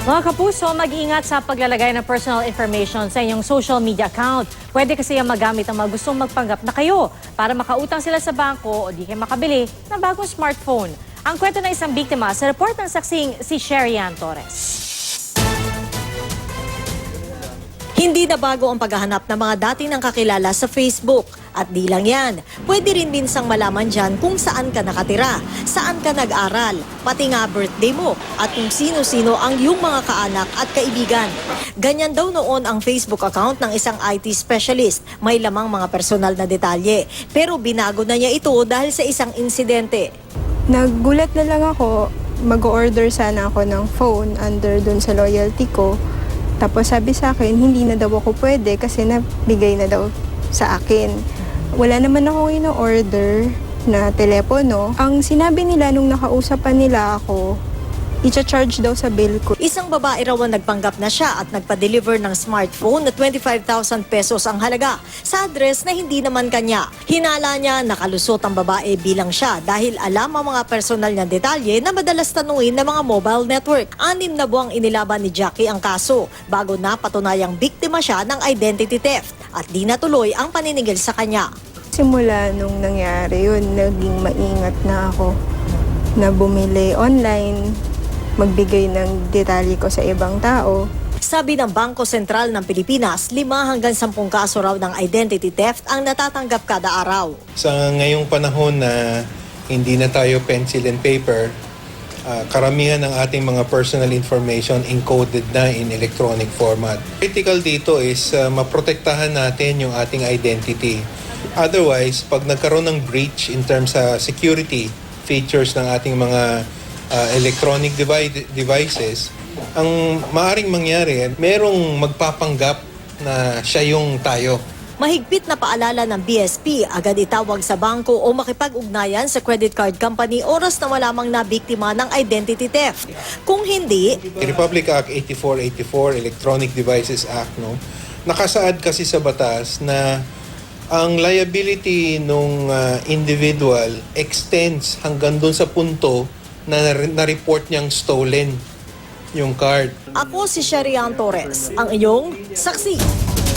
Mga kapuso, mag-ingat sa paglalagay ng personal information sa inyong social media account. Pwede kasi yung magamit ang mga gustong magpanggap na kayo para makautang sila sa bangko o di kayo makabili ng bagong smartphone. Ang kwento ng isang biktima sa report ng saksing si Sherian Torres. Hindi na bago ang paghahanap ng mga dating nang kakilala sa Facebook. At di lang yan, pwede rin minsang malaman dyan kung saan ka nakatira, saan ka nag-aral, pati nga birthday mo, at kung sino-sino ang iyong mga kaanak at kaibigan. Ganyan daw noon ang Facebook account ng isang IT specialist, may lamang mga personal na detalye. Pero binago na niya ito dahil sa isang insidente. Naggulat na lang ako, mag-order sana ako ng phone under dun sa loyalty ko. Tapos sabi sa akin, hindi na daw ako pwede kasi nabigay na daw sa akin. Wala naman ako ino-order na telepono. Ang sinabi nila nung nakausapan nila ako, i-charge daw sa bill ko. Isang babae raw ang nagpanggap na siya at nagpa-deliver ng smartphone na 25,000 pesos ang halaga sa address na hindi naman kanya. Hinala niya nakalusot ang babae bilang siya dahil alam ang mga personal na detalye na madalas tanungin ng mga mobile network. 6 na buwang inilaban ni Jackie ang kaso bago na patunayang biktima siya ng identity theft at di natuloy ang paninigil sa kanya. Simula nung nangyari yun, naging maingat na ako na bumili online, magbigay ng detalye ko sa ibang tao. Sabi ng Bangko Sentral ng Pilipinas, 5 hanggang 10 kaso raw ng identity theft ang natatanggap kada araw. Sa ngayong panahon na hindi na tayo pencil and paper, karamihan ng ating mga personal information encoded na in electronic format. Critical dito is maprotektahan natin yung ating identity. Otherwise, pag nagkaroon ng breach in terms sa security features ng ating mga electronic devices, ang maaring mangyari, merong magpapanggap na siya yung tayo. Mahigpit na paalala ng BSP, agad itawag sa bangko o makipag-ugnayan sa credit card company oras na malamang na biktima ng identity theft. Kung hindi, Republic Act 8484, Electronic Devices Act, nakasaad kasi sa batas na ang liability ng individual extends hanggang doon sa punto na na-report niyang stolen yung card. ako si Sherian Torres, ang iyong saksi.